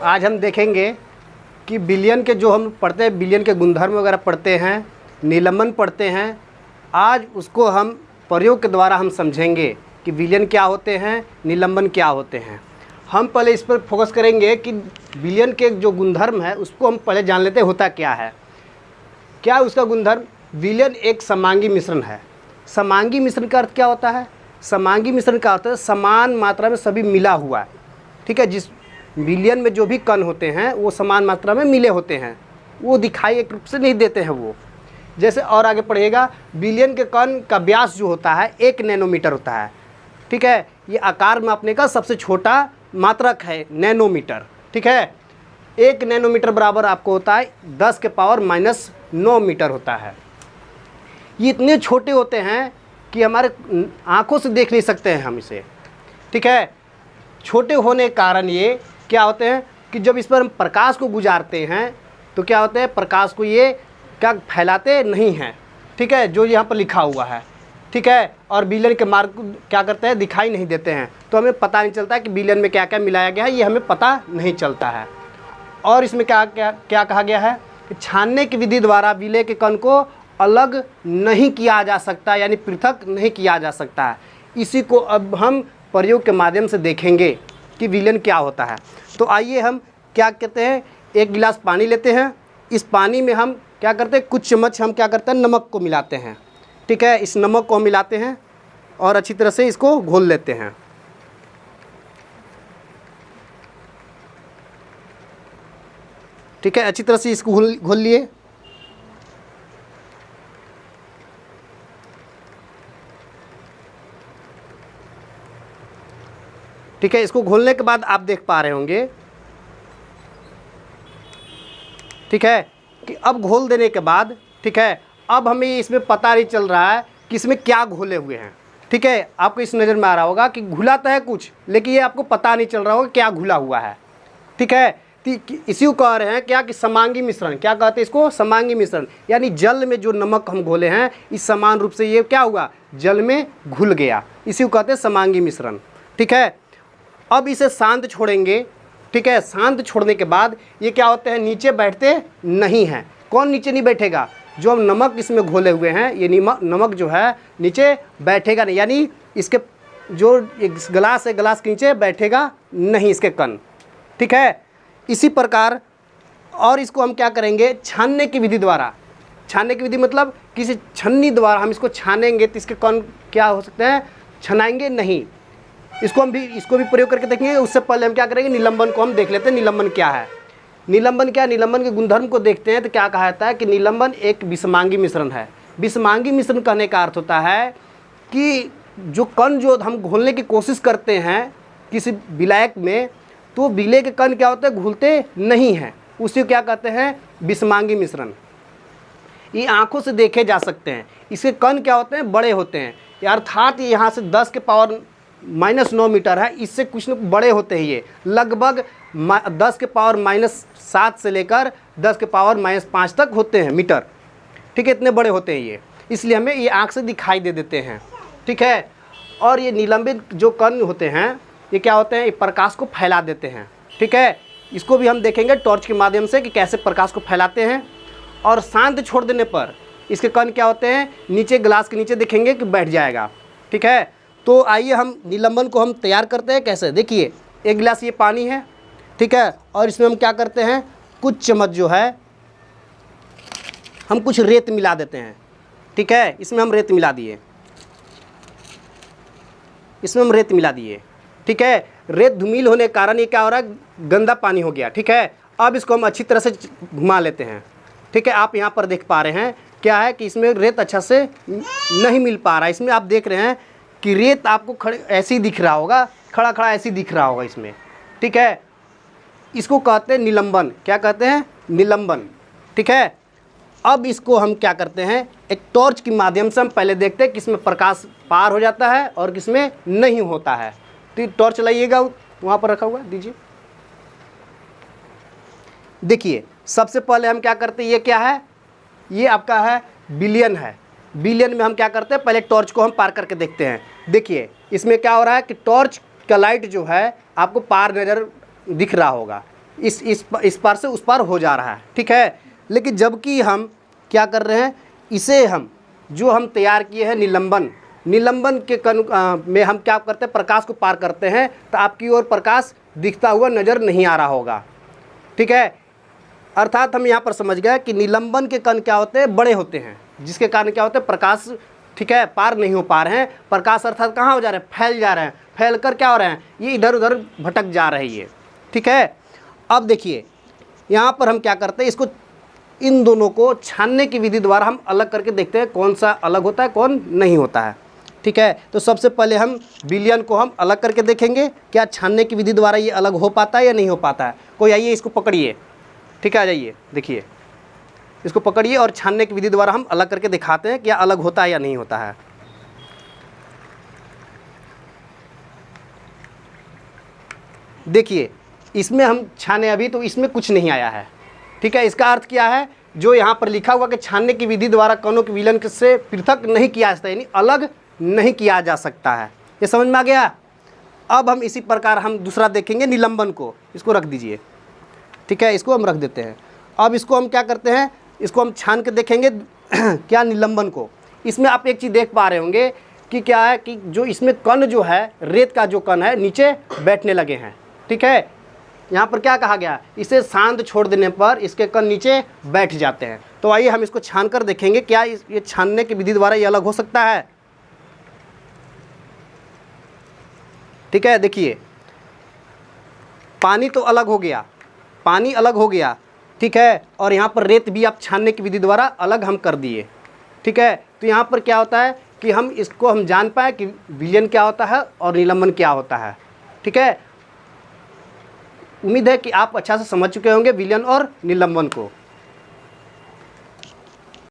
आज हम देखेंगे कि विलयन के जो हम पढ़ते हैं, विलयन के गुणधर्म वगैरह पढ़ते हैं, निलंबन पढ़ते हैं। आज उसको हम प्रयोग के द्वारा हम समझेंगे कि विलयन क्या होते हैं, निलंबन क्या होते हैं। हम पहले इस पर फोकस करेंगे कि विलयन के जो गुणधर्म है उसको हम पहले जान लेते हैं होता क्या है। क्या उसका गुणधर्म? विलयन एक समांगी मिश्रण है। समांगी मिश्रण का अर्थ क्या होता है? समांगी मिश्रण का अर्थ है समान मात्रा में सभी मिला हुआ है। ठीक है, जिस विलयन में जो भी कण होते हैं वो समान मात्रा में मिले होते हैं, वो दिखाई एक रूप से नहीं देते हैं वो। जैसे और आगे पढ़िएगा, विलयन के कण का व्यास जो होता है 1 नैनोमीटर होता है। ठीक है, ये आकार मापने का सबसे छोटा मात्रक है नैनोमीटर। ठीक है, 1 नैनोमीटर बराबर आपको होता है 10⁻⁻9 मीटर होता है। ये इतने छोटे होते हैं कि हमारे आंखों से देख नहीं सकते हैं हम इसे। ठीक है, छोटे होने के कारण ये क्या होते हैं कि जब इस पर हम प्रकाश को गुजारते हैं तो क्या होते हैं, प्रकाश को ये क्या फैलाते नहीं हैं। ठीक है, जो यहाँ पर लिखा हुआ है। ठीक है, और विलयन के मार्ग क्या करते हैं, दिखाई नहीं देते हैं, तो हमें पता नहीं चलता है कि विलयन में क्या क्या मिलाया गया है, ये हमें पता नहीं चलता है। और इसमें क्या क्या क्या कहा गया है कि छानने की विधि द्वारा विलय के कण को अलग नहीं किया जा सकता, यानी पृथक नहीं किया जा सकता है। इसी को अब हम प्रयोग के माध्यम से देखेंगे कि विलयन क्या होता है। तो आइए हम क्या कहते हैं, एक गिलास पानी लेते हैं। इस पानी में हम क्या करते हैं, कुछ चम्मच हम क्या करते हैं, नमक को मिलाते हैं। ठीक है, इस नमक को हम मिलाते हैं और अच्छी तरह से इसको घोल लेते हैं। ठीक है, अच्छी तरह से इसको घोल लिए। ठीक है, इसको घोलने के बाद आप देख पा रहे होंगे, ठीक है, कि अब घोल देने के बाद, ठीक है, अब हमें इसमें पता नहीं चल रहा है कि इसमें क्या घोले हुए हैं। ठीक है, आपको इस नज़र में आ रहा होगा कि घुला तो है कुछ, लेकिन ये आपको पता नहीं चल रहा होगा क्या घुला हुआ है। ठीक है, इसी को कह रहे हैं क्या कि समांगी मिश्रण। क्या कहते हैं इसको? समांगी मिश्रण। यानी जल में जो नमक हम घोले हैं इस समान रूप से ये क्या हुआ, जल में घुल गया। इसी को कहते हैं समांगी मिश्रण। ठीक है, अब इसे शांत छोड़ेंगे। ठीक है, शांत छोड़ने के बाद ये क्या होते हैं, नीचे बैठते नहीं हैं। कौन नीचे नहीं बैठेगा? जो हम नमक इसमें घोले हुए हैं, ये नमक जो है नीचे बैठेगा नहीं, यानी इसके जो एक गिलास है, गिलास के नीचे बैठेगा नहीं इसके कण। ठीक है, इसी प्रकार और इसको हम क्या करेंगे, छानने की विधि द्वारा। छानने की विधि मतलब किसी छन्नी द्वारा हम इसको छानेंगे तो इसके कण क्या हो सकते हैं, छनाएंगे नहीं। इसको भी प्रयोग करके देखेंगे। उससे पहले हम क्या करेंगे, निलंबन को हम देख लेते हैं। निलंबन क्या है? निलंबन क्या है? निलंबन के गुणधर्म को देखते हैं तो क्या कहा जाता है कि निलंबन एक विषमांगी मिश्रण है। विषमांगी मिश्रण कहने का अर्थ होता है कि जो कण जो हम घोलने की कोशिश करते हैं किसी विलायक में, तो विलय के कण क्या होते हैं, घुलते नहीं हैं। उसी को क्या कहते हैं, विषमांगी मिश्रण। ये आंखों से देखे जा सकते हैं। इसके कण क्या होते हैं, बड़े होते हैं। अर्थात यहाँ से 10⁻⁻9 मीटर है, इससे कुछ न बड़े होते हैं। ये लगभग 10⁻⁻7 से लेकर 10⁻⁻5 तक होते हैं मीटर। ठीक है, इतने बड़े होते हैं ये, इसलिए हमें ये आँख से दिखाई दे देते हैं। ठीक है, और ये निलंबित जो कण होते हैं ये क्या होते हैं, ये प्रकाश को फैला देते हैं। ठीक है, इसको भी हम देखेंगे टॉर्च के माध्यम से कि कैसे प्रकाश को फैलाते हैं। और शांत छोड़ देने पर इसके कण क्या होते हैं, नीचे गिलास के नीचे देखेंगे कि बैठ जाएगा। ठीक है, तो आइए हम निलंबन को हम तैयार करते हैं कैसे। देखिए, एक गिलास ये पानी है। ठीक है, और इसमें हम क्या करते हैं, कुछ चम्मच जो है हम कुछ रेत मिला देते हैं। ठीक है, इसमें हम रेत मिला दिए, इसमें हम रेत मिला दिए। ठीक है, रेत धूमिल होने के कारण ये क्या हो रहा है, गंदा पानी हो गया। ठीक है, अब इसको हम अच्छी तरह से घुमा लेते हैं। ठीक है, आप यहाँ पर देख पा रहे हैं क्या है कि इसमें रेत अच्छा से नहीं मिल पा रहा है। इसमें आप देख रहे हैं कि रेत आपको खड़े ऐसे ही दिख रहा होगा, खड़ा खड़ा ऐसे ही दिख रहा होगा इसमें। ठीक है, इसको कहते हैं निलंबन। क्या कहते हैं, निलंबन। ठीक है, अब इसको हम क्या करते हैं, एक टॉर्च के माध्यम से हम पहले देखते हैं किसमें प्रकाश पार हो जाता है और किसमें नहीं होता है। तो टॉर्च लाइएगा, वहाँ पर रखा हुआ है, दीजिए। देखिए, सबसे पहले हम क्या करते हैं, ये क्या है, ये आपका है विलयन है। विलयन में हम क्या करते हैं, पहले टॉर्च को हम पार करके देखते हैं। देखिए, इसमें क्या हो रहा है कि टॉर्च का लाइट जो है आपको पार नज़र दिख रहा होगा। इस पार से उस पार हो जा रहा है, ठीक है। लेकिन जबकि हम क्या कर रहे हैं, इसे हम जो हम तैयार किए हैं निलंबन के में हम क्या करते हैं, प्रकाश को पार करते हैं, तो आपकी ओर प्रकाश दिखता हुआ नज़र नहीं आ रहा होगा, ठीक है। अर्थात हम यहाँ पर समझ गए कि निलंबन के कण क्या होते हैं, बड़े होते हैं, जिसके कारण क्या होता है, प्रकाश, ठीक है, पार नहीं हो पा रहे हैं। प्रकाश अर्थात कहाँ हो जा रहे हैं, फैल जा रहे हैं, फैल कर क्या हो रहे हैं, ये इधर उधर भटक जा रही है, ठीक है। अब देखिए यहाँ पर हम क्या करते हैं, इसको इन दोनों को छानने की विधि द्वारा हम अलग करके देखते हैं कौन सा अलग होता है, कौन नहीं होता है, ठीक है। तो सबसे पहले हम विलयन को हम अलग करके देखेंगे, क्या छानने की विधि द्वारा ये अलग हो पाता है या नहीं हो पाता है। कोई आइए इसको पकड़िए, ठीक है, आ जाइए, देखिए इसको पकड़िए और छानने की विधि द्वारा हम अलग करके दिखाते हैं क्या अलग होता है या नहीं होता है। देखिए इसमें हम छाने अभी तो इसमें कुछ नहीं आया है, ठीक है। इसका अर्थ क्या है, जो यहाँ पर लिखा हुआ कि छानने की विधि द्वारा कणों के विलयन से पृथक नहीं किया जा सकता, यानी अलग नहीं किया जा सकता है। ये समझ में आ गया। अब हम इसी प्रकार हम दूसरा देखेंगे निलंबन को, इसको रख दीजिए, ठीक है, इसको हम रख देते हैं। अब इसको हम क्या करते हैं, इसको हम छान के देखेंगे क्या निलंबन को। इसमें आप एक चीज़ देख पा रहे होंगे कि क्या है कि जो इसमें कण जो है, रेत का जो कण है नीचे बैठने लगे हैं, ठीक है। यहाँ पर क्या कहा गया, इसे शांत छोड़ देने पर इसके कण नीचे बैठ जाते हैं। तो आइए हम इसको छान कर देखेंगे क्या ये छानने की विधि द्वारा ये अलग हो सकता है, ठीक है। देखिए पानी तो अलग हो गया, पानी अलग हो गया, ठीक है, और यहाँ पर रेत भी आप छानने की विधि द्वारा अलग हम कर दिए, ठीक है। तो यहाँ पर क्या होता है कि हम इसको हम जान पाए कि विलयन क्या होता है और निलंबन क्या होता है, ठीक है। उम्मीद है कि आप अच्छा से समझ चुके होंगे विलयन और निलंबन को।